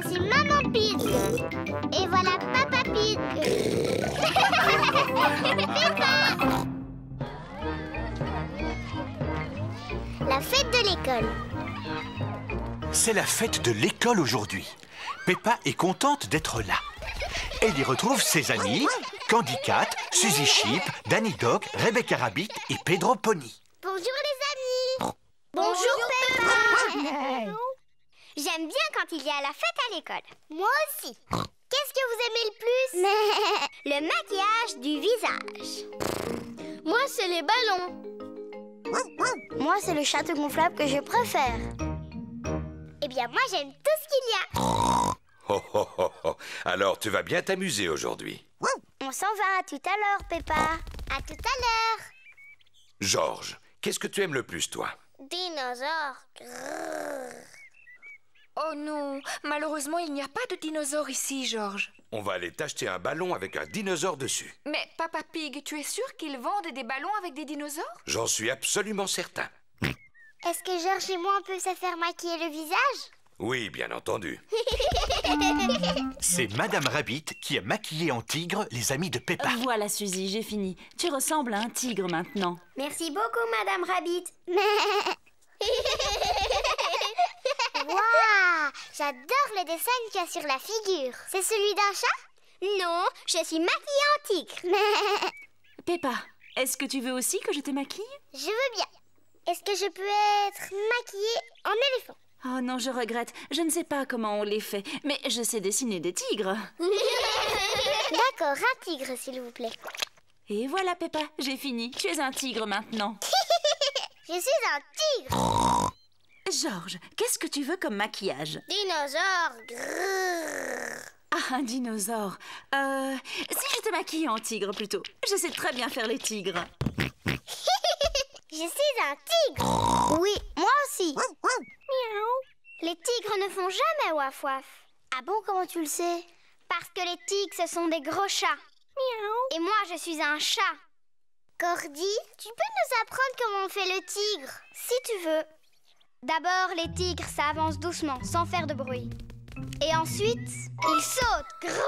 voici Maman Pig. Et voilà Papa Pig. Peppa. La fête de l'école. C'est la fête de l'école aujourd'hui. Peppa est contente d'être là. Elle y retrouve ses amis, Candy Cat, Suzy Sheep, Danny Dog, Rebecca Rabbit et Pedro Pony. Bonjour les amis. Bonjour Peppa. J'aime bien quand il y a la fête à l'école. Moi aussi. Qu'est-ce que vous aimez le plus? Le maquillage du visage. Moi, c'est les ballons. Moi, c'est le château gonflable que je préfère. Eh bien, moi, j'aime tout ce qu'il y a. Oh, oh, oh, oh. Alors, tu vas bien t'amuser aujourd'hui. On s'en va tout à l'heure, Peppa. À tout à l'heure. Georges, qu'est-ce que tu aimes le plus, toi? Dinosaure. Grrr. Oh non, malheureusement, il n'y a pas de dinosaure ici, Georges. On va aller t'acheter un ballon avec un dinosaure dessus. Mais Papa Pig, tu es sûr qu'ils vendent des ballons avec des dinosaures? J'en suis absolument certain. Est-ce que Georges et moi, on peut se faire maquiller le visage? Oui, bien entendu. C'est Madame Rabbit qui a maquillé en tigre les amis de Peppa. Voilà, Suzy, j'ai fini. Tu ressembles à un tigre maintenant. Merci beaucoup, Madame Rabbit. Waouh, j'adore le dessin qu'il y a sur la figure. C'est celui d'un chat? Non, je suis maquillée en tigre. Peppa, est-ce que tu veux aussi que je te maquille? Je veux bien. Est-ce que je peux être maquillée en éléphant? Oh non, je regrette. Je ne sais pas comment on les fait, mais je sais dessiner des tigres. D'accord, un tigre, s'il vous plaît. Et voilà, Peppa, j'ai fini. Tu es un tigre maintenant. Je suis un tigre. Georges, qu'est-ce que tu veux comme maquillage? Dinosaure. Grrr. Ah, un dinosaure. Si je te maquille en tigre plutôt. Je sais très bien faire les tigres. Je suis un tigre. Oui, moi aussi. Miaou. Les tigres ne font jamais waf waf. Ah bon, comment tu le sais? Parce que les tigres, ce sont des gros chats. Miaou. Et moi, je suis un chat. Cordy, tu peux nous apprendre comment on fait le tigre? Si tu veux. D'abord, les tigres, ça avance doucement, sans faire de bruit. Et ensuite, ils sautent. Grrr.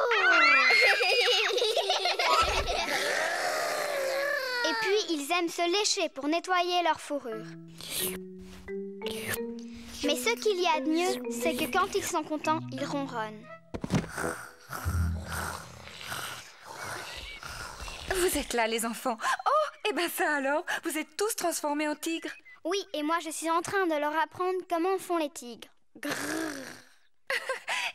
Et puis, ils aiment se lécher pour nettoyer leur fourrure. Mais ce qu'il y a de mieux, c'est que quand ils sont contents, ils ronronnent. Vous êtes là, les enfants. Oh, et ben ça alors, vous êtes tous transformés en tigres. Oui, et moi, je suis en train de leur apprendre comment font les tigres. Grrr.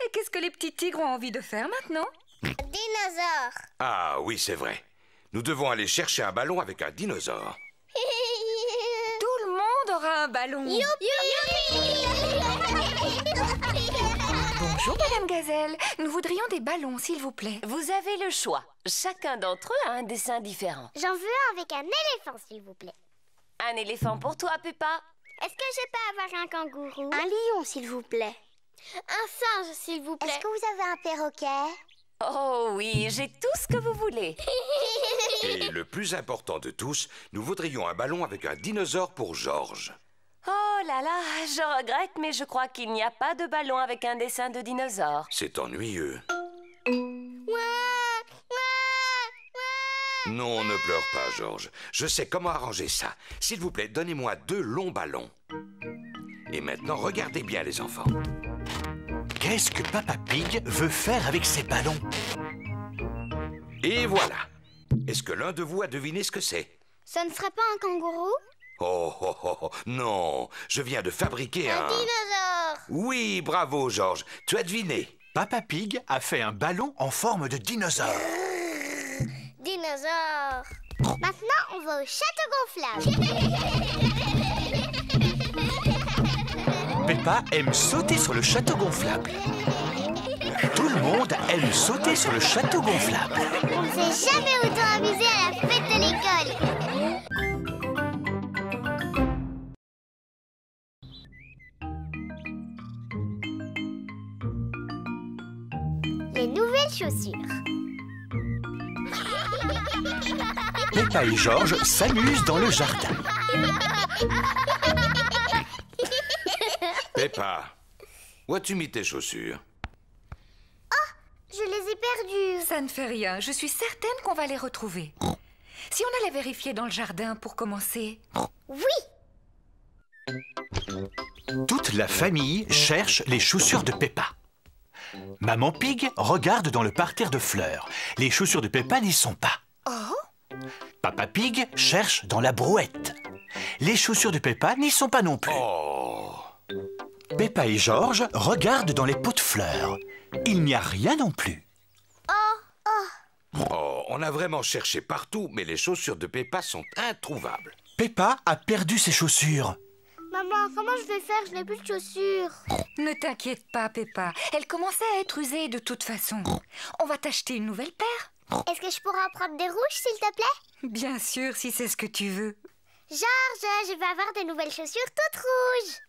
Et qu'est-ce que les petits tigres ont envie de faire maintenant? Dinosaure. Ah oui, c'est vrai. Nous devons aller chercher un ballon avec un dinosaure. Tout le monde aura un ballon. Bonjour, Madame Gazelle. Nous voudrions des ballons, s'il vous plaît. Vous avez le choix. Chacun d'entre eux a un dessin différent. J'en veux un avec un éléphant, s'il vous plaît. Un éléphant pour toi, Peppa. Est-ce que je peux avoir un kangourou? Un lion, s'il vous plaît. Un singe, s'il vous plaît. Est-ce que vous avez un perroquet? Oh oui, j'ai tout ce que vous voulez. Et le plus important de tous, nous voudrions un ballon avec un dinosaure pour Georges. Oh là là, je regrette, mais je crois qu'il n'y a pas de ballon avec un dessin de dinosaure. C'est ennuyeux. Non, ne pleure pas, Georges. Je sais comment arranger ça. S'il vous plaît, donnez-moi 2 longs ballons. Et maintenant, regardez bien, les enfants. Qu'est-ce que Papa Pig veut faire avec ses ballons? Et voilà. Est-ce que l'un de vous a deviné ce que c'est? Ce ne serait pas un kangourou? Oh, oh, oh, oh, non. Je viens de fabriquer un... dinosaure. Oui, bravo, Georges. Tu as deviné. Papa Pig a fait un ballon en forme de dinosaure. Dinosaure. Maintenant, on va au château gonflable. Peppa aime sauter sur le château gonflable. Tout le monde aime sauter sur le château gonflable. On ne s'est jamais autant amusé à la fête de l'école. Les nouvelles chaussures. Peppa et Georges s'amusent dans le jardin. Peppa, où as-tu mis tes chaussures? perdues. Ça ne fait rien, je suis certaine qu'on va les retrouver. Si on allait vérifier dans le jardin pour commencer. Oui. Toute la famille cherche les chaussures de Peppa. Maman Pig regarde dans le parterre de fleurs. Les chaussures de Peppa n'y sont pas. Papa Pig cherche dans la brouette. Les chaussures de Peppa n'y sont pas non plus. Peppa et George regardent dans les pots de fleurs. Il n'y a rien non plus. Oh, on a vraiment cherché partout, mais les chaussures de Peppa sont introuvables. Peppa a perdu ses chaussures. Maman, comment je vais faire? Je n'ai plus de chaussures. Ne t'inquiète pas, Peppa. Elle commençait à être usée de toute façon. On va t'acheter une nouvelle paire. Est-ce que je pourrais en prendre des rouges, s'il te plaît? Bien sûr, si c'est ce que tu veux. George, je vais avoir de nouvelles chaussures toutes rouges.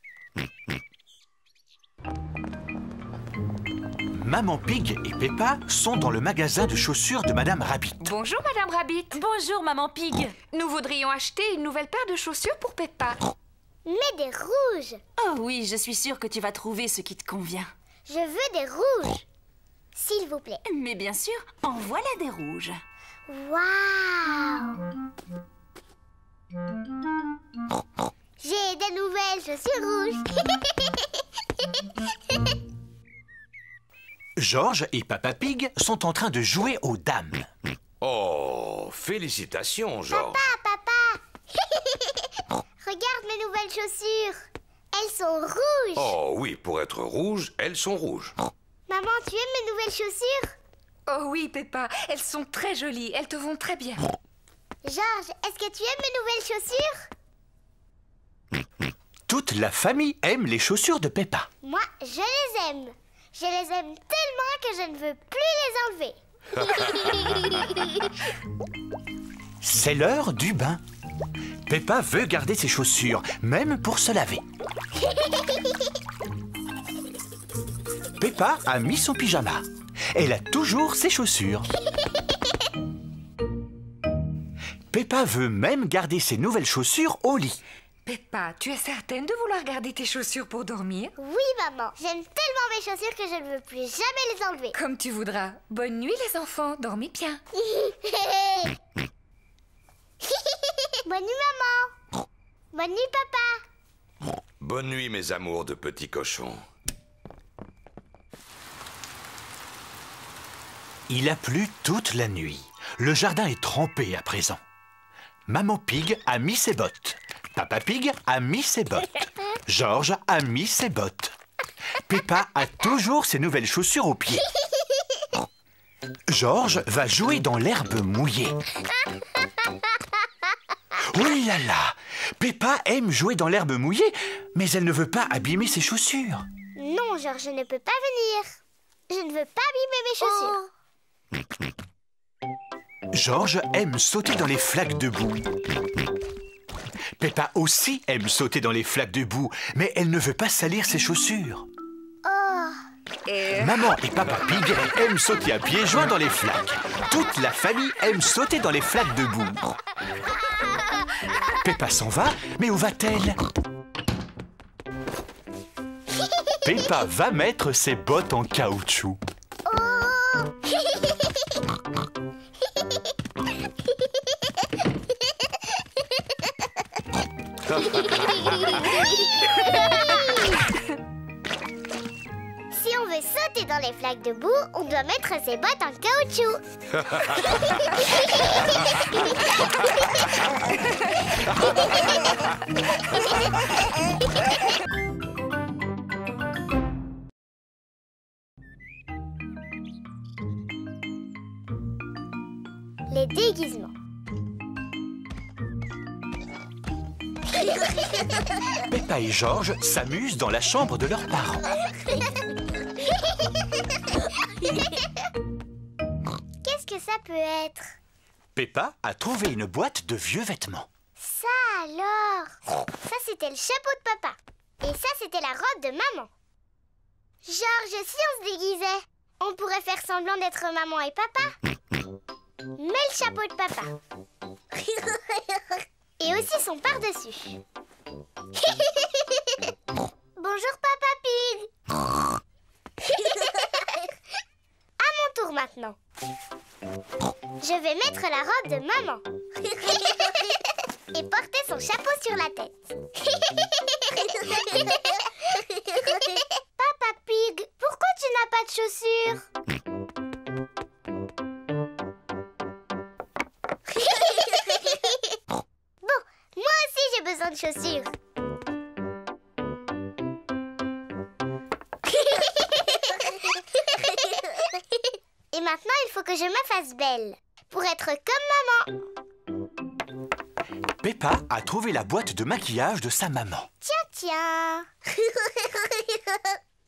Maman Pig et Peppa sont dans le magasin de chaussures de Madame Rabbit. Bonjour, Madame Rabbit. Bonjour, Maman Pig. Nous voudrions acheter une nouvelle paire de chaussures pour Peppa. Mais des rouges. Oh oui, je suis sûre que tu vas trouver ce qui te convient. Je veux des rouges. S'il vous plaît. Mais bien sûr, en voilà des rouges. Waouh! J'ai de nouvelles chaussures rouges. George et Papa Pig sont en train de jouer aux dames. Oh, félicitations, George. Papa! Regarde mes nouvelles chaussures. Elles sont rouges. Oh oui, pour être rouges, elles sont rouges. Maman, tu aimes mes nouvelles chaussures? Oh oui, Peppa, elles sont très jolies. Elles te vont très bien. George, est-ce que tu aimes mes nouvelles chaussures? Toute la famille aime les chaussures de Peppa. Moi, je les aime. Je les aime tellement que je ne veux plus les enlever. C'est l'heure du bain. Peppa veut garder ses chaussures, même pour se laver. Peppa a mis son pyjama. Elle a toujours ses chaussures. Peppa veut même garder ses nouvelles chaussures au lit. Peppa, tu es certaine de vouloir garder tes chaussures pour dormir? Oui, maman. J'aime tellement mes chaussures que je ne veux plus jamais les enlever. Comme tu voudras. Bonne nuit, les enfants. Dormez bien. Bonne nuit, maman. Bonne nuit, papa. Bonne nuit, mes amours de petits cochons. Il a plu toute la nuit. Le jardin est trempé à présent. Maman Pig a mis ses bottes. Papa Pig a mis ses bottes. George a mis ses bottes. Peppa a toujours ses nouvelles chaussures aux pieds. George va jouer dans l'herbe mouillée. Oh là là! Peppa aime jouer dans l'herbe mouillée, mais elle ne veut pas abîmer ses chaussures. Non, George, je ne peux pas venir. Je ne veux pas abîmer mes chaussures. George aime sauter dans les flaques de boue. Peppa aussi aime sauter dans les flaques de boue, mais elle ne veut pas salir ses chaussures. Maman et Papa Pig aiment sauter à pieds joints dans les flaques. Toute la famille aime sauter dans les flaques de boue. Peppa s'en va, mais où va-t-elle? Peppa va mettre ses bottes en caoutchouc. Si on veut sauter dans les flaques de boue, on doit mettre ses bottes en caoutchouc. Les déguisements. Peppa et George s'amusent dans la chambre de leurs parents. Qu'est-ce que ça peut être? Peppa a trouvé une boîte de vieux vêtements. Ça alors! Ça c'était le chapeau de papa. Et ça c'était la robe de maman. George, si on se déguisait, on pourrait faire semblant d'être maman et papa. Mets le chapeau de papa. Et aussi son par-dessus. Bonjour Papa Pig. À mon tour maintenant. maintenant. Je vais mettre la robe de maman. Et porter son chapeau sur la tête. Papa Pig, pourquoi tu n'as pas de chaussures? Bon, moi aussi j'ai besoin de chaussures. Et maintenant, il faut que je me fasse belle pour être comme maman. Peppa a trouvé la boîte de maquillage de sa maman. Tiens.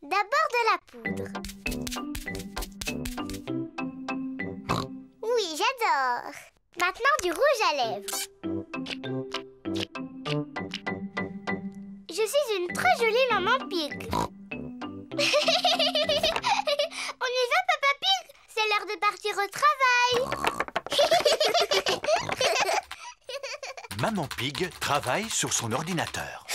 D'abord de la poudre. Oui, j'adore. Maintenant du rouge à lèvres. Je suis une très jolie maman Pig. On y va, Papa Pig? C'est l'heure de partir au travail. Maman Pig travaille sur son ordinateur.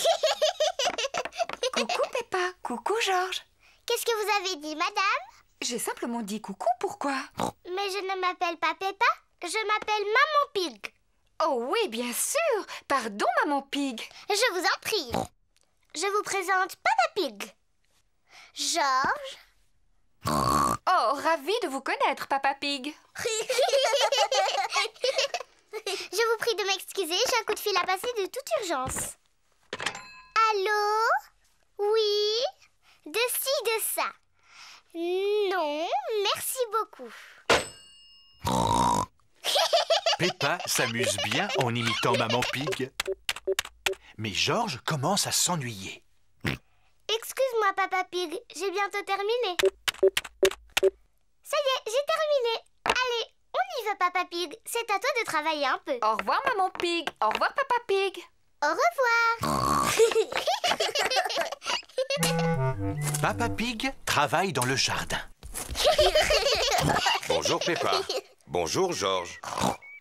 Coucou Peppa, coucou Georges. Qu'est-ce que vous avez dit, madame? J'ai simplement dit coucou, pourquoi? Mais je ne m'appelle pas Peppa, je m'appelle Maman Pig. Oh oui, bien sûr. Pardon, Maman Pig. Je vous en prie. Je vous présente Papa Pig. Georges. Oh, ravi de vous connaître, Papa Pig. Je vous prie de m'excuser, j'ai un coup de fil à passer de toute urgence. Allô? Oui? De ci, de ça. Non, merci beaucoup. Peppa s'amuse bien en imitant Maman Pig. Mais Georges commence à s'ennuyer. Excuse-moi, Papa Pig, j'ai bientôt terminé. Ça y est, j'ai terminé. Allez, on y va, Papa Pig. C'est à toi de travailler un peu. Au revoir, Maman Pig. Au revoir, Papa Pig. Au revoir. Papa Pig travaille dans le jardin. Bonjour Peppa. Bonjour Georges.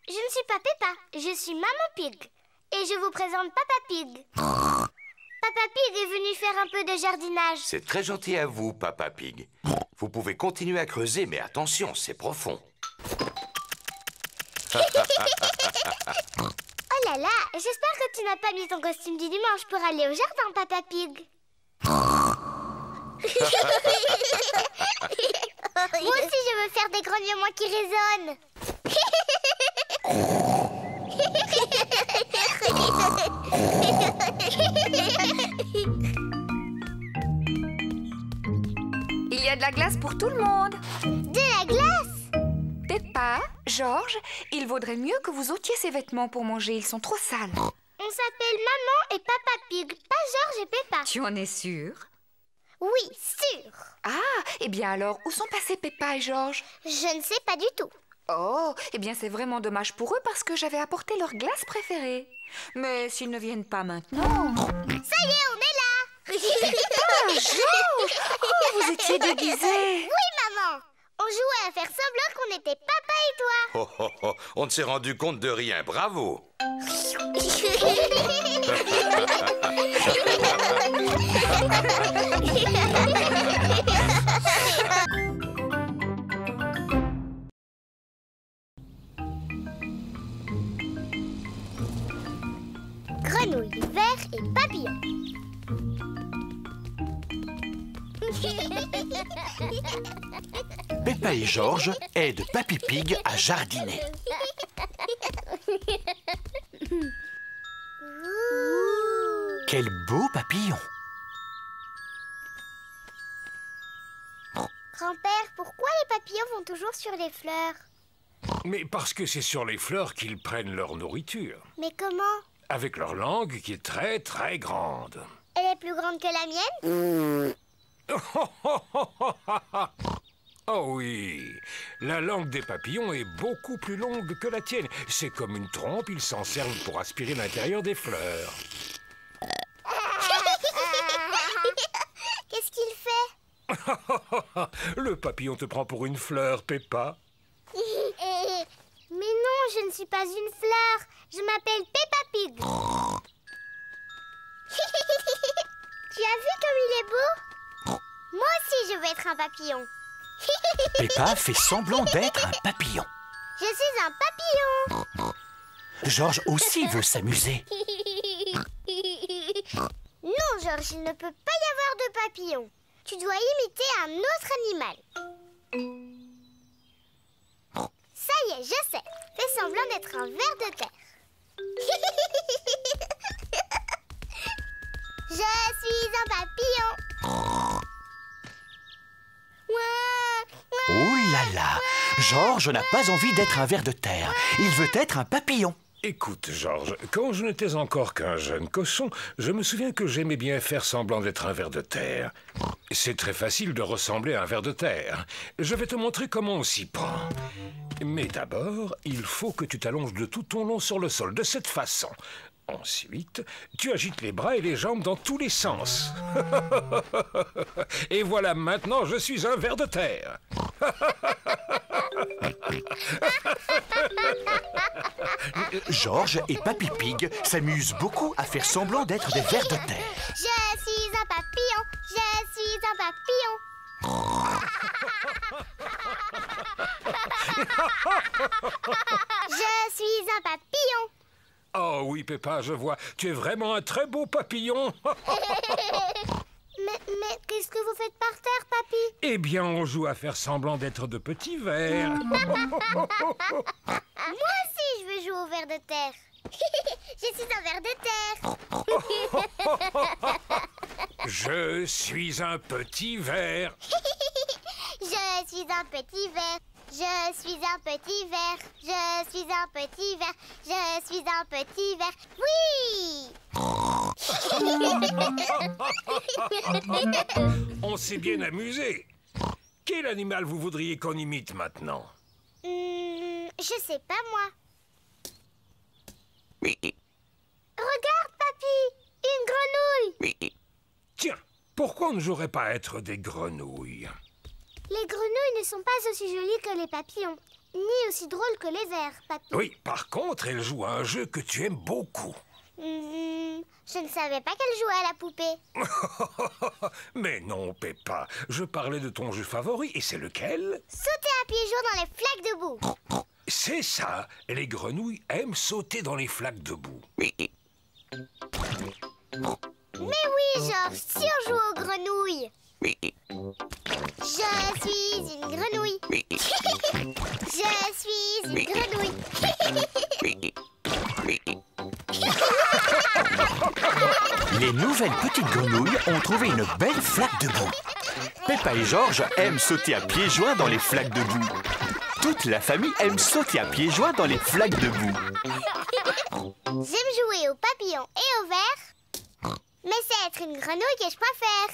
Je ne suis pas Peppa, je suis Maman Pig. Et je vous présente Papa Pig. Papa Pig est venu faire un peu de jardinage. C'est très gentil à vous, Papa Pig. Vous pouvez continuer à creuser, mais attention, c'est profond. Oh là là, j'espère que tu n'as pas mis ton costume du dimanche pour aller au jardin, Papa Pig. Moi aussi, je veux faire des grognements qui résonnent. Il y a de la glace pour tout le monde. De la glace? Peppa, Georges, il vaudrait mieux que vous ôtiez ces vêtements pour manger. Ils sont trop sales. On s'appelle Maman et Papa Pig, pas Georges et Peppa. Tu en es sûre? Oui, sûr. Ah, eh bien alors, où sont passés Peppa et Georges? Je ne sais pas du tout. Oh, eh bien c'est vraiment dommage pour eux parce que j'avais apporté leur glace préférée. Mais s'ils ne viennent pas maintenant... Ça y est, on est là. Ah, Georges! Oh, vous étiez déguisés. Oui, maman. On jouait à faire semblant qu'on était papa et toi. Oh, oh, oh, on ne s'est rendu compte de rien, bravo. Grenouille, ver et papillon. Peppa et Georges aident Papy Pig à jardiner. Quel beau papillon! Grand-père, pourquoi les papillons vont toujours sur les fleurs? Mais parce que c'est sur les fleurs qu'ils prennent leur nourriture. Mais comment? Avec leur langue qui est très très grande. Elle est plus grande que la mienne? Oh oui, la langue des papillons est beaucoup plus longue que la tienne. C'est comme une trompe, ils s'en servent pour aspirer l'intérieur des fleurs. Qu'est-ce qu'il fait? Le papillon te prend pour une fleur, Peppa. Mais non, je ne suis pas une fleur. Je m'appelle Peppa Pig. Tu as vu comme il est beau? Moi aussi, je veux être un papillon. Peppa fait semblant d'être un papillon. Je suis un papillon. Georges aussi veut s'amuser. Non, Georges, il ne peut pas y avoir de papillon. Tu dois imiter un autre animal. Ça y est, je sais. Fais semblant d'être un ver de terre. Je suis un papillon. Oh là là, Georges n'a pas envie d'être un ver de terre. Il veut être un papillon. Écoute, Georges, quand je n'étais encore qu'un jeune cochon, je me souviens que j'aimais bien faire semblant d'être un ver de terre. C'est très facile de ressembler à un ver de terre. Je vais te montrer comment on s'y prend. Mais d'abord, il faut que tu t'allonges de tout ton long sur le sol, de cette façon. Ensuite, tu agites les bras et les jambes dans tous les sens. Et voilà, maintenant, je suis un ver de terre. Georges et Papy Pig s'amusent beaucoup à faire semblant d'être des vers de terre. Je suis un papillon. Je suis un papillon. Je suis un papillon. Oh oui, Peppa, je vois. Tu es vraiment un très beau papillon. Mais qu'est-ce que vous faites par terre, papy? Eh bien, on joue à faire semblant d'être de petits vers. Moi aussi, je veux jouer au ver de terre. Je suis un ver de terre. Je suis un petit ver. Je suis un petit ver. Je suis un petit ver. Je suis un petit ver. Je suis un petit ver. Oui! On s'est bien amusé. Quel animal vous voudriez qu'on imite maintenant? Je sais pas, moi. Regarde, papy! Une grenouille! Tiens, pourquoi on ne jouerait pas à être des grenouilles? Les grenouilles ne sont pas aussi jolies que les papillons, ni aussi drôles que les vers, papy. Oui, par contre, elles jouent à un jeu que tu aimes beaucoup. Je ne savais pas qu'elle jouait à la poupée. Mais non, Peppa, je parlais de ton jeu favori, et c'est lequel? Sauter à pieds joints dans les flaques de boue. C'est ça, les grenouilles aiment sauter dans les flaques de boue. Mais oui, Georges, si on joue aux grenouilles. Je suis une grenouille. Je suis une grenouille. Les nouvelles petites grenouilles ont trouvé une belle flaque de boue. Peppa et Georges aiment sauter à pieds joints dans les flaques de boue. Toute la famille aime sauter à pieds joints dans les flaques de boue. J'aime jouer aux papillons et aux vers, mais c'est être une grenouille que je préfère.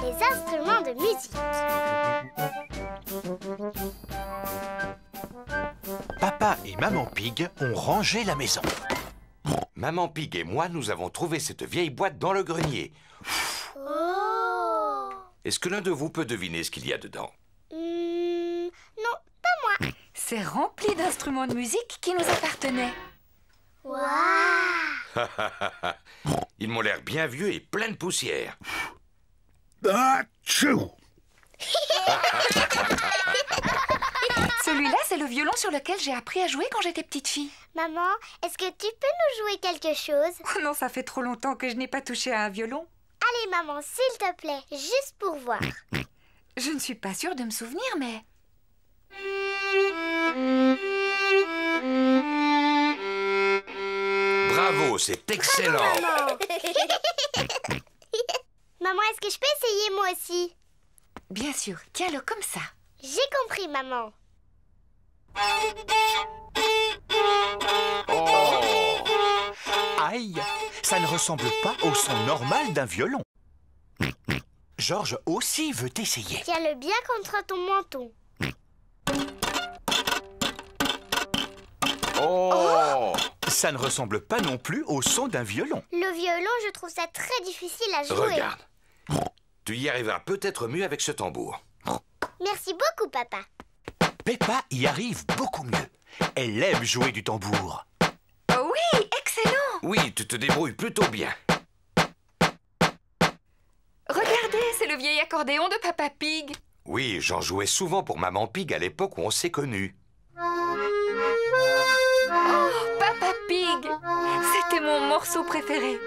Les instruments de musique. Papa et Maman Pig ont rangé la maison. Maman Pig et moi, nous avons trouvé cette vieille boîte dans le grenier. Oh! Est-ce que l'un de vous peut deviner ce qu'il y a dedans? Non, pas moi. C'est rempli d'instruments de musique qui nous appartenaient. Waouh! Ils m'ont l'air bien vieux et plein de poussière. Celui-là, c'est le violon sur lequel j'ai appris à jouer quand j'étais petite fille. Maman, est-ce que tu peux nous jouer quelque chose? Oh non, ça fait trop longtemps que je n'ai pas touché à un violon. Allez, maman, s'il te plaît, juste pour voir. Je ne suis pas sûre de me souvenir, mais... Bravo, c'est excellent. Maman, maman, est-ce que je peux essayer moi aussi? Bien sûr, tiens-le comme ça. J'ai compris, maman. Aïe, ça ne ressemble pas au son normal d'un violon. Georges aussi veut essayer. Tiens-le bien contre ton menton. Oh! Ça ne ressemble pas non plus au son d'un violon. Le violon, je trouve ça très difficile à jouer. Regarde. Tu y arriveras peut-être mieux avec ce tambour. Merci beaucoup, papa. Peppa y arrive beaucoup mieux. Elle aime jouer du tambour. Oh oui, excellent! Oui, tu te débrouilles plutôt bien. Regardez, c'est le vieil accordéon de Papa Pig. Oui, j'en jouais souvent pour Maman Pig à l'époque où on s'est connus. Oh, Papa Pig! C'était mon morceau préféré.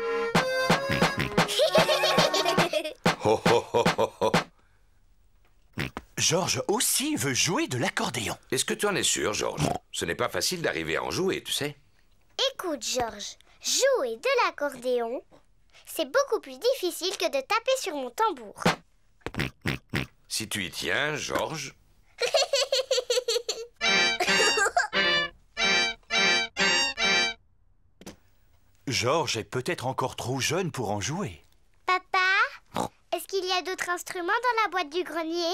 Oh, oh, oh, oh, oh. George aussi veut jouer de l'accordéon. Est-ce que tu en es sûr, George? Ce n'est pas facile d'arriver à en jouer, tu sais. Écoute, George, jouer de l'accordéon, c'est beaucoup plus difficile que de taper sur mon tambour. Si tu y tiens, George... George est peut-être encore trop jeune pour en jouer. Papa, est-ce qu'il y a d'autres instruments dans la boîte du grenier?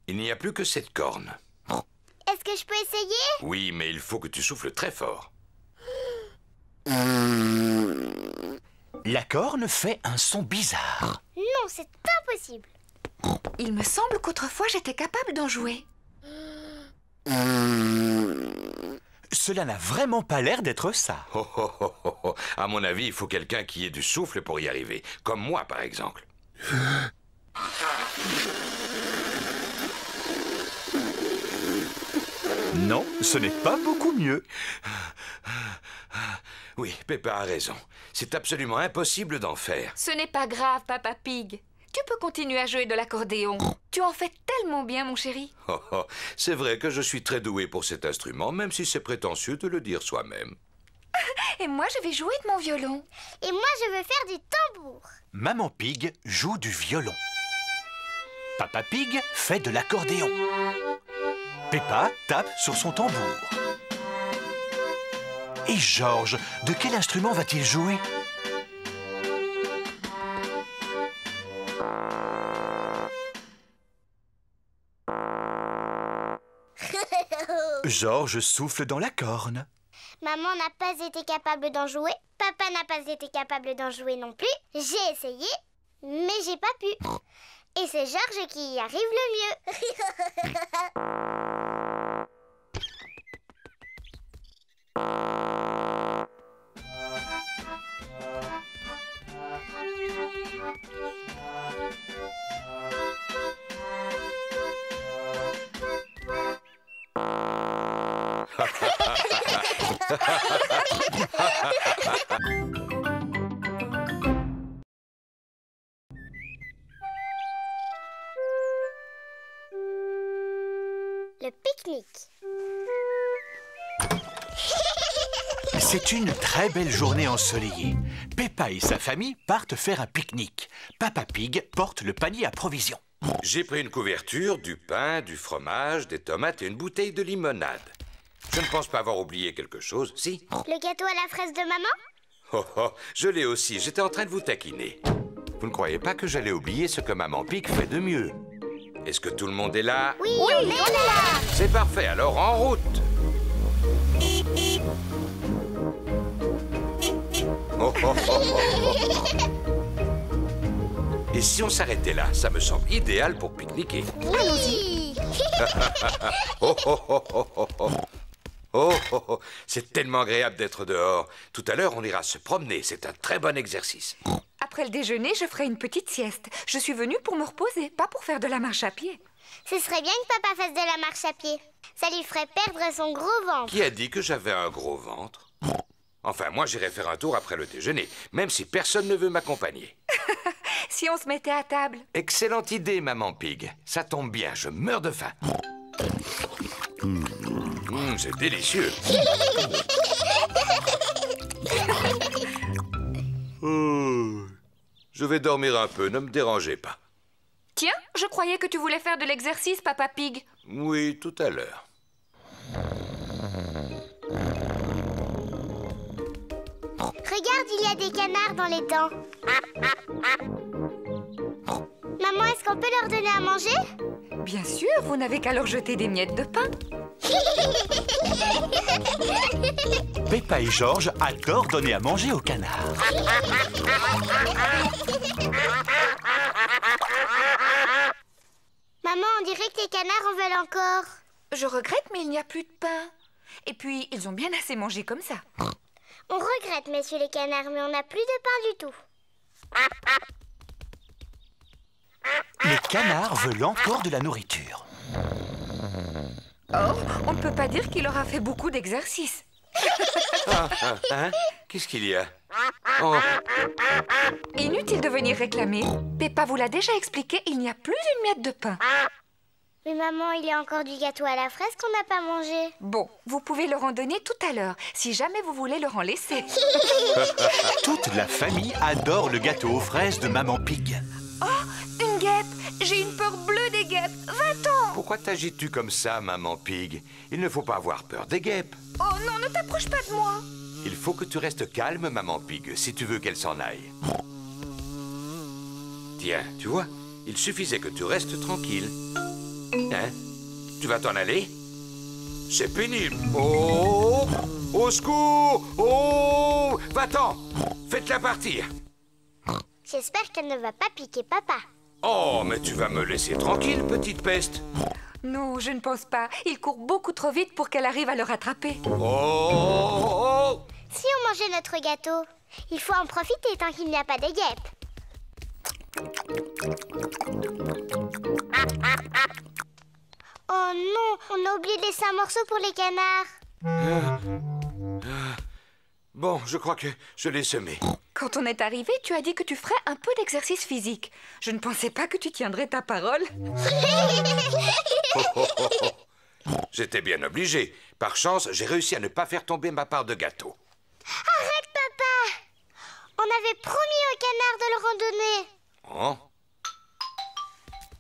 Il n'y a plus que cette corne. Est-ce que je peux essayer? Oui, mais il faut que tu souffles très fort. La corne fait un son bizarre. Non, c'est impossible. Il me semble qu'autrefois j'étais capable d'en jouer. Cela n'a vraiment pas l'air d'être ça. Oh, oh, oh, oh, oh. À mon avis, il faut quelqu'un qui ait du souffle pour y arriver. Comme moi, par exemple. Non, ce n'est pas beaucoup mieux. Oui, Peppa a raison. C'est absolument impossible d'en faire. Ce n'est pas grave, Papa Pig. Tu peux continuer à jouer de l'accordéon. Tu en fais tellement bien, mon chéri. Oh, oh. C'est vrai que je suis très doué pour cet instrument, même si c'est prétentieux de le dire soi-même. Et moi, je vais jouer de mon violon. Et moi, je veux faire du tambour. Maman Pig joue du violon. Papa Pig fait de l'accordéon. Peppa tape sur son tambour. Et George, de quel instrument va-t-il jouer? George souffle dans la corne. Maman n'a pas été capable d'en jouer. Papa n'a pas été capable d'en jouer non plus. J'ai essayé, mais j'ai pas pu. Et c'est George qui y arrive le mieux. Le pique-nique. C'est une très belle journée ensoleillée. Peppa et sa famille partent faire un pique-nique. Papa Pig porte le panier à provisions. J'ai pris une couverture, du pain, du fromage, des tomates et une bouteille de limonade. Je ne pense pas avoir oublié quelque chose, si? Le gâteau à la fraise de maman? Oh, oh, je l'ai aussi, j'étais en train de vous taquiner. Vous ne croyez pas que j'allais oublier ce que Maman Pig fait de mieux? Est-ce que tout le monde est là? Oui, on est là. C'est parfait, alors en route. Oh, oh, oh, oh, oh. Et si on s'arrêtait là? Ça me semble idéal pour pique-niquer. Oui. Oh, oh, oh, oh, oh, oh. Oh, oh, oh. C'est tellement agréable d'être dehors. Tout à l'heure, on ira se promener. C'est un très bon exercice. Après le déjeuner, je ferai une petite sieste. Je suis venue pour me reposer, pas pour faire de la marche à pied. Ce serait bien que papa fasse de la marche à pied. Ça lui ferait perdre son gros ventre. Qui a dit que j'avais un gros ventre? Enfin, moi, j'irai faire un tour après le déjeuner, même si personne ne veut m'accompagner. Si on se mettait à table. Excellente idée, Maman Pig. Ça tombe bien, je meurs de faim. C'est délicieux. Je vais dormir un peu, ne me dérangez pas. Tiens, je croyais que tu voulais faire de l'exercice, Papa Pig. Oui, tout à l'heure. Regarde, il y a des canards dans les dents. Maman, est-ce qu'on peut leur donner à manger? Bien sûr, vous n'avez qu'à leur jeter des miettes de pain. Peppa et George adorent donner à manger aux canards. Maman, on dirait que les canards en veulent encore. Je regrette, mais il n'y a plus de pain. Et puis, ils ont bien assez mangé comme ça. On regrette, messieurs les canards, mais on n'a plus de pain du tout. Les canards veulent encore de la nourriture. Oh, on ne peut pas dire qu'il aura fait beaucoup d'exercices. Hein? Qu'est-ce qu'il y a? Oh, Inutile de venir réclamer. Peppa vous l'a déjà expliqué, il n'y a plus une miette de pain. Mais maman, il y a encore du gâteau à la fraise qu'on n'a pas mangé. Bon, vous pouvez leur en donner tout à l'heure, si jamais vous voulez leur en laisser. Toute la famille adore le gâteau aux fraises de Maman Pig. Oh, une guêpe! J'ai une peur bleue des guêpes. Va-t'en! pourquoi t'agites-tu comme ça, Maman Pig? Il ne faut pas avoir peur des guêpes. Oh non, ne t'approche pas de moi! Il faut que tu restes calme, Maman Pig, si tu veux qu'elle s'en aille. Tiens, tu vois, il suffisait que tu restes tranquille. Hein? Tu vas t'en aller? C'est pénible. Oh! Au secours! Oh! Va-t'en! Faites-la partir. J'espère qu'elle ne va pas piquer papa. Oh, mais tu vas me laisser tranquille, petite peste. Non, je ne pense pas. Il court beaucoup trop vite pour qu'elle arrive à le rattraper. Oh! Si on mangeait notre gâteau, il faut en profiter tant qu'il n'y a pas de guêpes. Oh non, on a oublié de laisser un morceau pour les canards. Bon, je crois que je l'ai semé. Quand on est arrivé, tu as dit que tu ferais un peu d'exercice physique. Je ne pensais pas que tu tiendrais ta parole. J'étais bien obligé. Par chance, j'ai réussi à ne pas faire tomber ma part de gâteau. Arrête, papa! On avait promis aux canards de le randonner. Oh?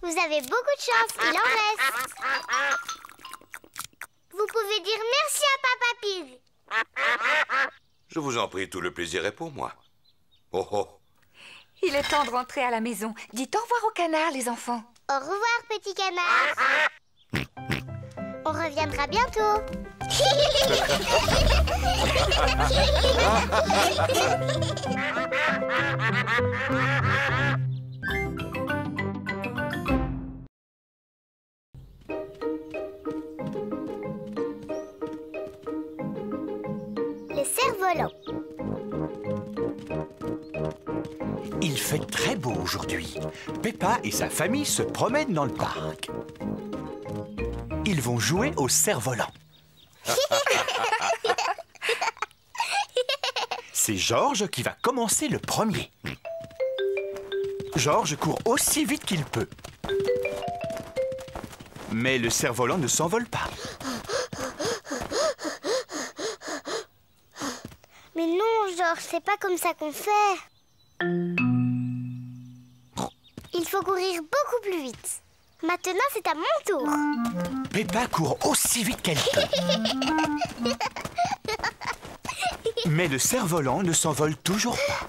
Vous avez beaucoup de chance, il en reste. Vous pouvez dire merci à Papa Pig. Je vous en prie, tout le plaisir est pour moi. Oh oh! Il est temps de rentrer à la maison. Dites au revoir aux canards, les enfants. Au revoir, petit canard. On reviendra bientôt. Les cerfs-volants. Il fait très beau aujourd'hui. Peppa et sa famille se promènent dans le parc. Ils vont jouer au cerf-volant. C'est Georges qui va commencer le premier. Georges court aussi vite qu'il peut. Mais le cerf-volant ne s'envole pas. Mais non, Georges, c'est pas comme ça qu'on fait. Il faut courir beaucoup plus vite. Maintenant, c'est à mon tour. Peppa court aussi vite qu'elle peut. Mais le cerf-volant ne s'envole toujours pas.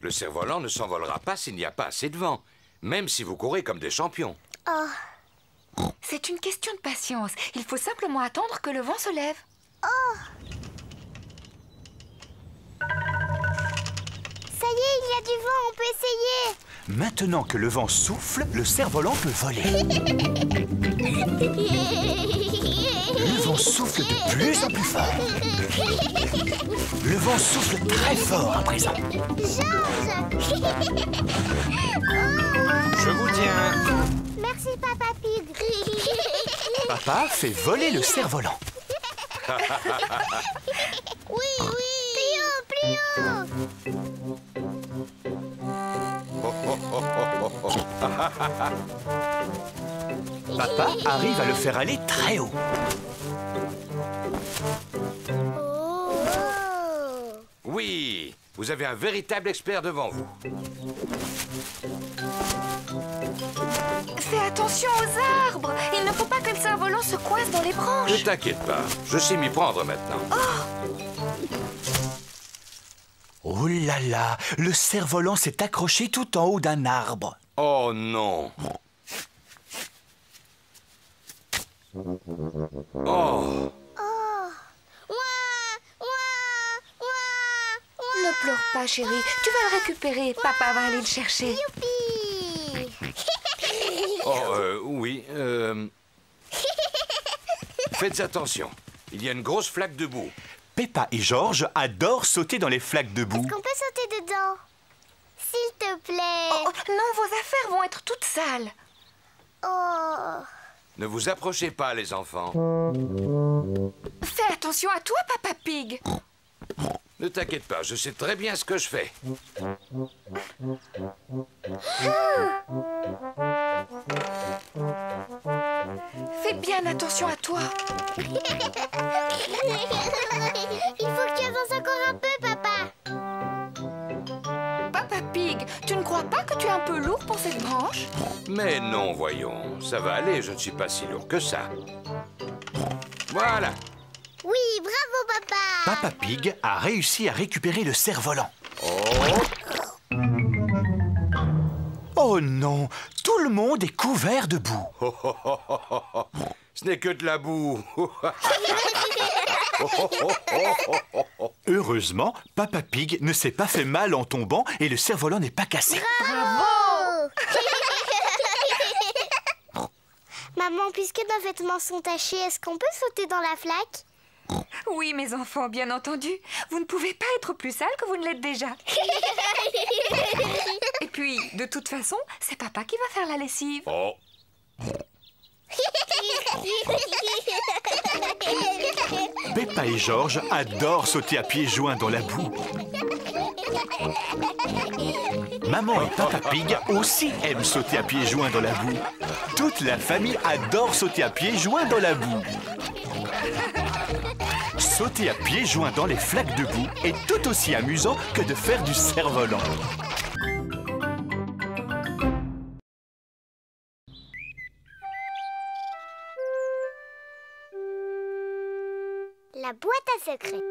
Le cerf-volant ne s'envolera pas s'il n'y a pas assez de vent, même si vous courez comme des champions. Oh, C'est une question de patience. Il faut simplement attendre que le vent se lève. ça y est, il y a du vent, on peut essayer. Maintenant que le vent souffle, le cerf-volant peut voler. Le vent souffle de plus en plus fort. Le vent souffle très fort à présent. Georges. Je vous tiens. Merci, Papa Pig. Papa fait voler le cerf-volant. Oui, oui. Plus haut, plus haut. Papa arrive à le faire aller très haut. Oh. Oui, vous avez un véritable expert devant vous. Fais attention aux arbres. Il ne faut pas que le cerf-volant se coince dans les branches. Ne t'inquiète pas, je sais m'y prendre maintenant. Oh là là, le cerf-volant s'est accroché tout en haut d'un arbre. Oh non. Oh, Ouah, ouah, ouah, ouah. Ne pleure pas, chérie. Tu vas le récupérer. Papa va aller le chercher. Youpi! Oh, oui. Faites attention. Il y a une grosse flaque de boue. Peppa et Georges adorent sauter dans les flaques de boue. Est-ce qu'on peut sauter dedans? S'il te plaît. Oh, non, vos affaires vont être toutes sales. Oh. Ne vous approchez pas, les enfants. Fais attention à toi, Papa Pig. Ne t'inquiète pas, je sais très bien ce que je fais. Fais bien attention à toi. Il faut que tu avances encore un peu, papa. Papa Pig, tu ne crois pas que tu es un peu lourd pour cette branche? Mais non, voyons. Ça va aller, je ne suis pas si lourd que ça. Voilà. Oui, bravo, papa. Papa Pig a réussi à récupérer le cerf-volant. Oh non, tout le monde est couvert de boue. Ce n'est que de la boue. Heureusement, Papa Pig ne s'est pas fait mal en tombant et le cerf-volant n'est pas cassé. Bravo. Maman, puisque nos vêtements sont tachés, est-ce qu'on peut sauter dans la flaque? Oui, mes enfants, bien entendu. Vous ne pouvez pas être plus sales que vous ne l'êtes déjà. Et puis, de toute façon, c'est papa qui va faire la lessive. Oh. Peppa et Georges adorent sauter à pieds joints dans la boue. Maman et Papa Pig aussi aiment sauter à pieds joints dans la boue. Toute la famille adore sauter à pieds joints dans la boue. Sauter à pieds joints dans les flaques de boue est tout aussi amusant que de faire du cerf-volant. La boîte à secrets.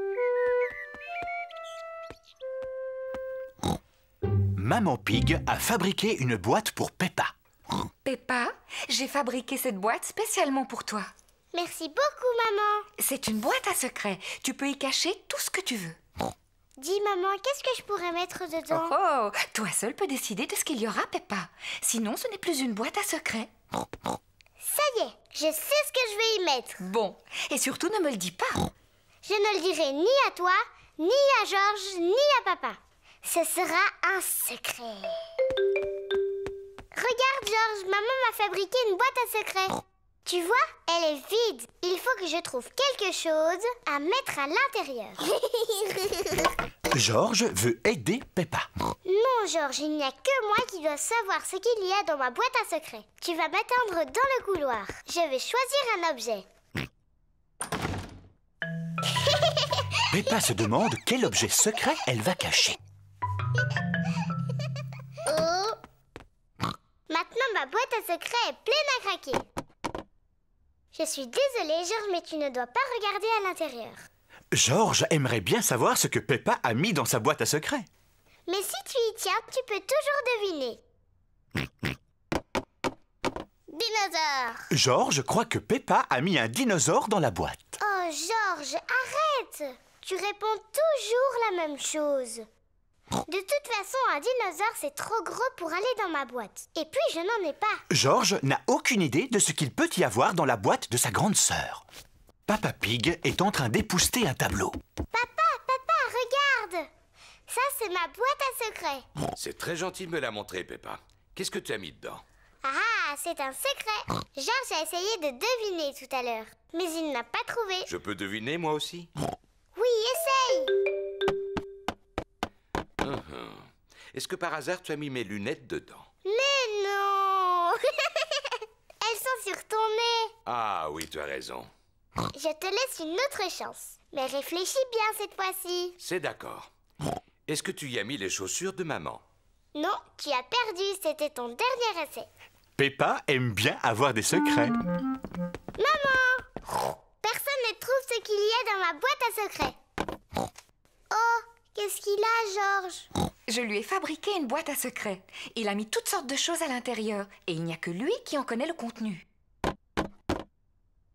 Maman Pig a fabriqué une boîte pour Peppa. Peppa, j'ai fabriqué cette boîte spécialement pour toi. Merci beaucoup, maman. C'est une boîte à secrets. Tu peux y cacher tout ce que tu veux. Dis, maman, qu'est-ce que je pourrais mettre dedans? Oh, toi seul peux décider de ce qu'il y aura, Peppa. Sinon, ce n'est plus une boîte à secrets. Ça y est, je sais ce que je vais y mettre. Bon, et surtout ne me le dis pas. Je ne le dirai ni à toi, ni à Georges, ni à papa. Ce sera un secret. Regarde, Georges, maman m'a fabriqué une boîte à secrets. Tu vois, elle est vide. Il faut que je trouve quelque chose à mettre à l'intérieur. Georges veut aider Peppa. Non, Georges, il n'y a que moi qui dois savoir ce qu'il y a dans ma boîte à secrets. Tu vas m'attendre dans le couloir. Je vais choisir un objet. Peppa se demande quel objet secret elle va cacher. Oh. Maintenant, ma boîte à secrets est pleine à craquer. Je suis désolée, Georges, mais tu ne dois pas regarder à l'intérieur. Georges aimerait bien savoir ce que Peppa a mis dans sa boîte à secrets. Mais si tu y tiens, tu peux toujours deviner. Dinosaure. Georges croit que Peppa a mis un dinosaure dans la boîte. Oh, Georges, arrête! Tu réponds toujours la même chose. De toute façon, un dinosaure, c'est trop gros pour aller dans ma boîte. Et puis, je n'en ai pas. Georges n'a aucune idée de ce qu'il peut y avoir dans la boîte de sa grande sœur. Papa Pig est en train d'épousseter un tableau. Papa, regarde! Ça, c'est ma boîte à secrets. C'est très gentil de me la montrer, Peppa. Qu'est-ce que tu as mis dedans? Ah, c'est un secret. Georges a essayé de deviner tout à l'heure, mais il n'a pas trouvé. Je peux deviner, moi aussi? Oui, essaye! Est-ce que par hasard, tu as mis mes lunettes dedans? Mais non! Elles sont sur ton nez. Ah oui, tu as raison. Je te laisse une autre chance. Mais réfléchis bien cette fois-ci. C'est d'accord. Est-ce que tu y as mis les chaussures de maman? Non, tu as perdu. C'était ton dernier essai. Peppa aime bien avoir des secrets. Maman! Personne ne trouve ce qu'il y a dans ma boîte à secrets. Oh, qu'est-ce qu'il a, Georges? Je lui ai fabriqué une boîte à secrets. Il a mis toutes sortes de choses à l'intérieur. Et il n'y a que lui qui en connaît le contenu.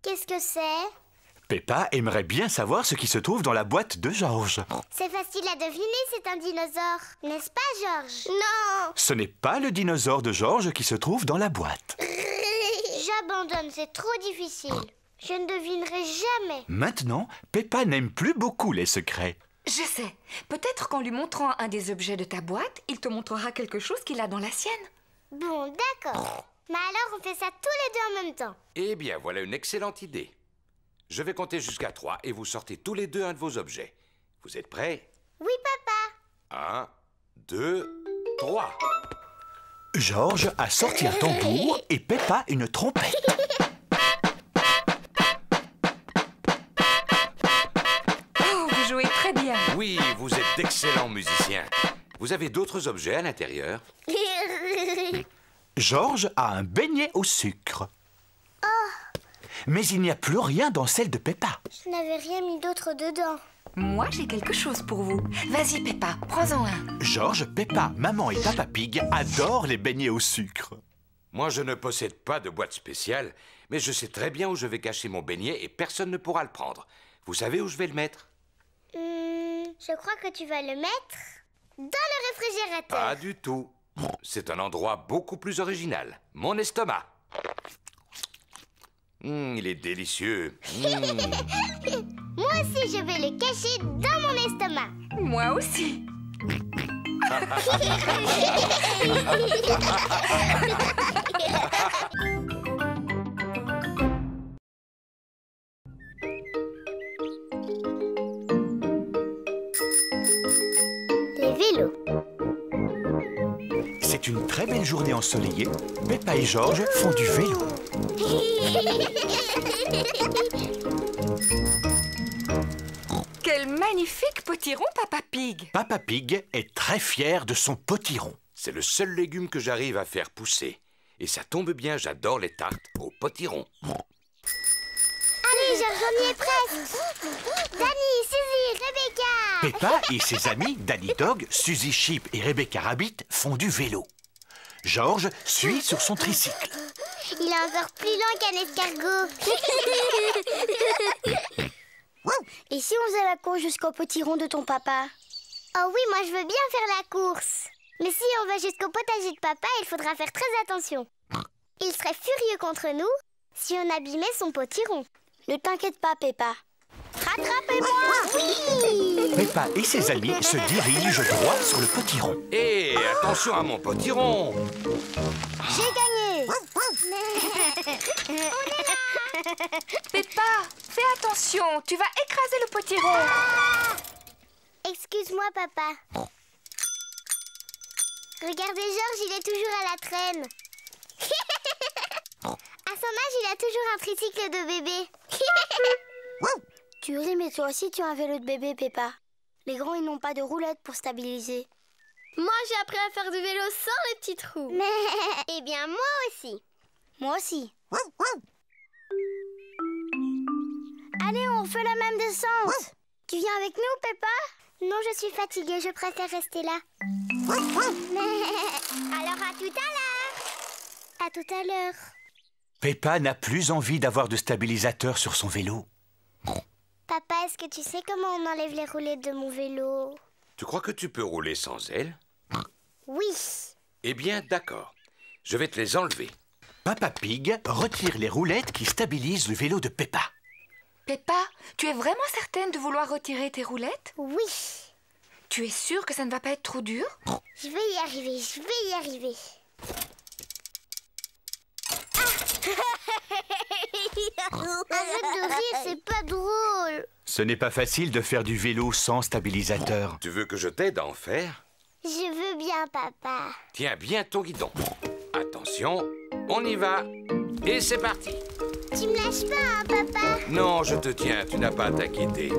Qu'est-ce que c'est? Peppa aimerait bien savoir ce qui se trouve dans la boîte de Georges. C'est facile à deviner, c'est un dinosaure. N'est-ce pas, Georges? Non. Ce n'est pas le dinosaure de Georges qui se trouve dans la boîte. J'abandonne, c'est trop difficile. Je ne devinerai jamais. Maintenant, Peppa n'aime plus beaucoup les secrets. Je sais. Peut-être qu'en lui montrant un des objets de ta boîte, il te montrera quelque chose qu'il a dans la sienne. Bon, d'accord. Mais alors, on fait ça tous les deux en même temps. Eh bien, voilà une excellente idée. Je vais compter jusqu'à 3 et vous sortez tous les deux un de vos objets. Vous êtes prêts? Oui, papa. 1, 2, 3. Georges a sorti un tambour et Peppa une trompette. Oh, vous jouez très bien. Oui, vous êtes d'excellents musiciens. Vous avez d'autres objets à l'intérieur? Georges a un beignet au sucre. Mais il n'y a plus rien dans celle de Peppa. Je n'avais rien mis d'autre dedans. Moi, j'ai quelque chose pour vous. Vas-y, Peppa, prends-en un. Georges, Peppa, maman et Papa Pig adorent les beignets au sucre. Moi, je ne possède pas de boîte spéciale, mais je sais très bien où je vais cacher mon beignet et personne ne pourra le prendre. Vous savez où je vais le mettre? Je crois que tu vas le mettre dans le réfrigérateur. Pas du tout. C'est un endroit beaucoup plus original. Mon estomac. Il est délicieux. Moi aussi, je vais le cacher dans mon estomac. Moi aussi. Les vélos. C'est une très belle journée ensoleillée. Peppa et Georges font du vélo. Quel magnifique potiron, Papa Pig. Papa Pig est très fier de son potiron. C'est le seul légume que j'arrive à faire pousser. Et ça tombe bien, j'adore les tartes au potiron. Allez, Georges, on y est presque. Danny, Suzy, Rebecca. Peppa et ses amis, Danny Dog, Suzy Sheep et Rebecca Rabbit, font du vélo. Georges suit sur son tricycle. Il est encore plus lent qu'un escargot. Et si on faisait la course jusqu'au potiron de ton papa? Oh oui, moi je veux bien faire la course. Mais si on va jusqu'au potager de papa, il faudra faire très attention. Il serait furieux contre nous si on abîmait son potiron. Ne t'inquiète pas, Peppa. Rattrapez-moi! Oui! Peppa et ses amis se dirigent droit sur le potiron. Hé, attention à mon potiron! J'ai gagné! Peppa, fais attention, tu vas écraser le potiron. Excuse-moi, papa. Regardez, Georges, il est toujours à la traîne. À son âge, il a toujours un tricycle de bébé. Tu ris, mais toi aussi, tu as un vélo de bébé, Peppa. Les grands, ils n'ont pas de roulette pour stabiliser. Moi, j'ai appris à faire du vélo sans les petits trous. Eh bien, moi aussi. Moi aussi. Allez, on refait la même descente. Tu viens avec nous, Peppa? Non, je suis fatiguée, je préfère rester là. Alors, à tout à l'heure. À tout à l'heure. Peppa n'a plus envie d'avoir de stabilisateur sur son vélo. Papa, est-ce que tu sais comment on enlève les roulettes de mon vélo? Tu crois que tu peux rouler sans elles? Oui. Eh bien, d'accord. Je vais te les enlever. Papa Pig retire les roulettes qui stabilisent le vélo de Peppa. Peppa, tu es vraiment certaine de vouloir retirer tes roulettes? Oui. Tu es sûre que ça ne va pas être trop dur? Je vais y arriver, je vais y arriver. Arrête de rire, c'est pas drôle. Ce n'est pas facile de faire du vélo sans stabilisateur. Tu veux que je t'aide à en faire? Je veux bien, papa. Tiens bien ton guidon. Attention, on y va. Et c'est parti. Tu me lâches pas, hein, papa? Non, je te tiens, tu n'as pas à t'inquiéter.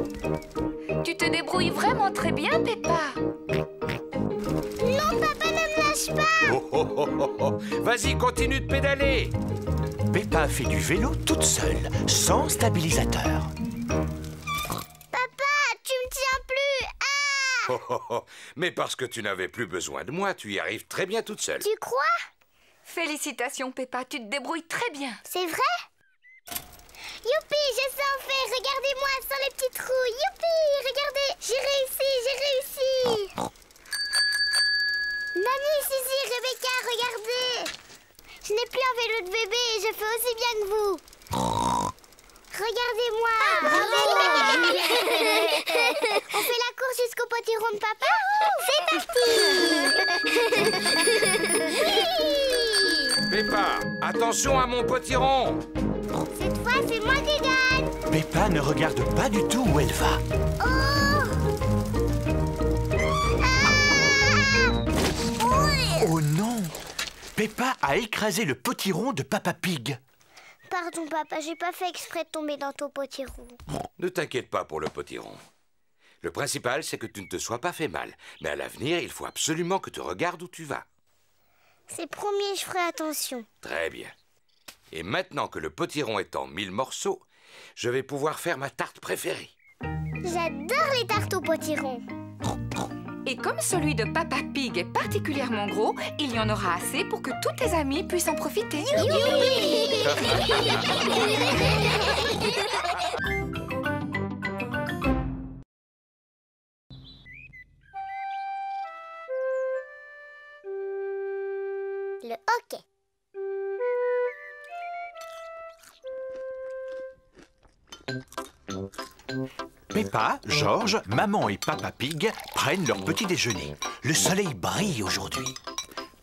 Tu te débrouilles vraiment très bien, Peppa. Non, papa, ne me lâche pas. Oh, oh, oh, oh, oh. Vas-y, continue de pédaler. Peppa fait du vélo toute seule, sans stabilisateur. Papa, tu me tiens plus. Ah! Oh, oh, oh. Mais parce que tu n'avais plus besoin de moi, tu y arrives très bien toute seule. Tu crois? Félicitations, Peppa, tu te débrouilles très bien. C'est vrai? Youpi, je sais en faire. Regardez-moi sans les petits trous. Youpi, regardez. J'ai réussi, j'ai réussi. Nani, Suzy, Rebecca, regardez. Je n'ai plus un vélo de bébé et je fais aussi bien que vous. Regardez-moi. On fait la course jusqu'au potiron de papa. C'est parti. Peppa, attention à mon potiron. Cette fois, c'est moi qui gagne. Peppa ne regarde pas du tout où elle va. Oh. Oh non! Peppa a écrasé le potiron de Papa Pig. Pardon, papa, j'ai pas fait exprès de tomber dans ton potiron. Ne t'inquiète pas pour le potiron. Le principal, c'est que tu ne te sois pas fait mal. Mais à l'avenir, il faut absolument que tu regardes où tu vas. C'est promis, je ferai attention. Très bien. Et maintenant que le potiron est en 1000 morceaux, je vais pouvoir faire ma tarte préférée. J'adore les tartes au potiron. Et comme celui de Papa Pig est particulièrement gros, il y en aura assez pour que tous tes amis puissent en profiter. Le hockey. Peppa, George, maman et Papa Pig prennent leur petit déjeuner. Le soleil brille aujourd'hui.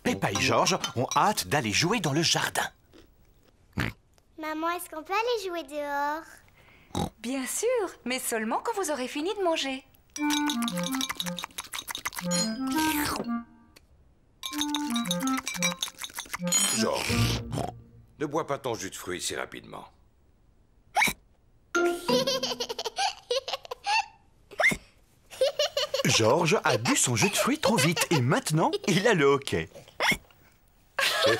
Peppa et George ont hâte d'aller jouer dans le jardin. Maman, est-ce qu'on peut aller jouer dehors? Bien sûr, mais seulement quand vous aurez fini de manger. George, ne bois pas ton jus de fruits si rapidement. George a bu son jus de fruits trop vite et maintenant, il a le hockey. On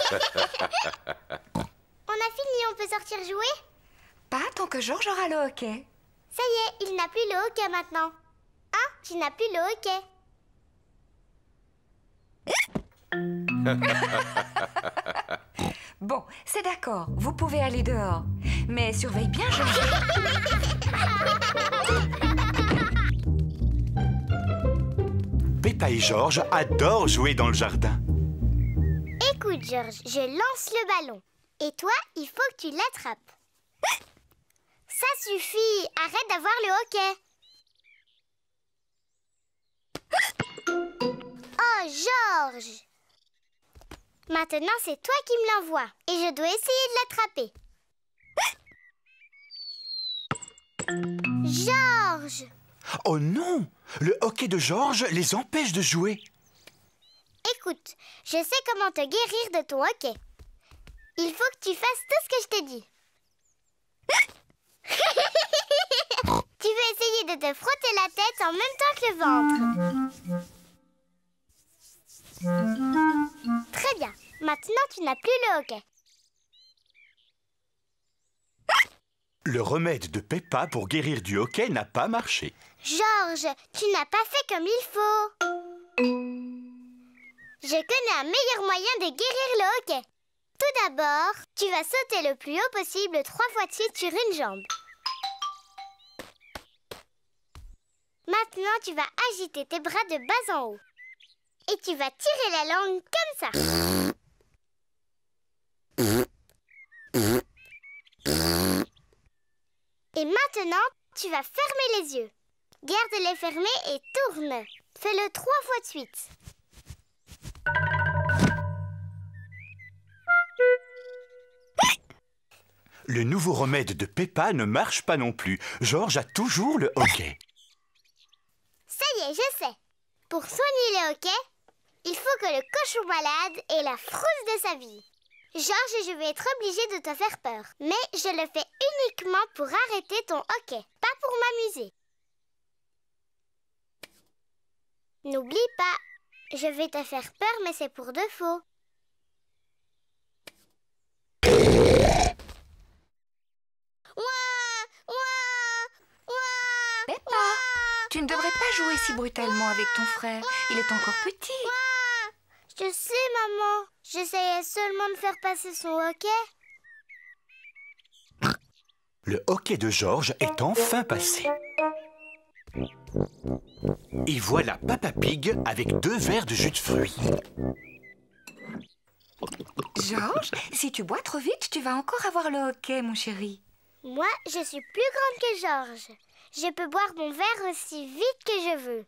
a fini, on peut sortir jouer? Pas tant que George aura le hockey. Ça y est, il n'a plus le hockey maintenant. Hein? Tu n'as plus le hockey. Bon, c'est d'accord, vous pouvez aller dehors. Mais surveille bien George. Peppa et George adorent jouer dans le jardin. Écoute, George, je lance le ballon. Et toi, il faut que tu l'attrapes. Ça suffit, arrête d'avoir le hockey. Oh, George! Maintenant, c'est toi qui me l'envoies. Et je dois essayer de l'attraper. George! Oh non! Le hockey de George les empêche de jouer. Écoute, je sais comment te guérir de ton hockey. Il faut que tu fasses tout ce que je t'ai dit. Tu veux essayer de te frotter la tête en même temps que le ventre. Très bien. Maintenant, tu n'as plus le hockey. Le remède de Peppa pour guérir du hockey n'a pas marché. George, tu n'as pas fait comme il faut. Je connais un meilleur moyen de guérir le hockey. Tout d'abord, tu vas sauter le plus haut possible 3 fois de suite sur une jambe. Maintenant, tu vas agiter tes bras de bas en haut. Et tu vas tirer la langue comme ça. Et maintenant, tu vas fermer les yeux. Garde-les fermés et tourne. Fais-le 3 fois de suite. Le nouveau remède de Peppa ne marche pas non plus. George a toujours le hockey. Ça y est, je sais. Pour soigner le hockey, il faut que le cochon malade ait la frousse de sa vie. George, je vais être obligée de te faire peur. Mais je le fais uniquement pour arrêter ton hockey, pas pour m'amuser. N'oublie pas, je vais te faire peur, mais c'est pour de faux. Peppa, tu ne devrais pas jouer si brutalement avec ton frère. Il est encore petit. Je sais, maman. J'essayais seulement de faire passer son hockey. Le hoquet de Georges est enfin passé. Et voilà Papa Pig avec 2 verres de jus de fruits. Georges, si tu bois trop vite, tu vas encore avoir le hoquet, mon chéri. Moi, je suis plus grande que Georges. Je peux boire mon verre aussi vite que je veux.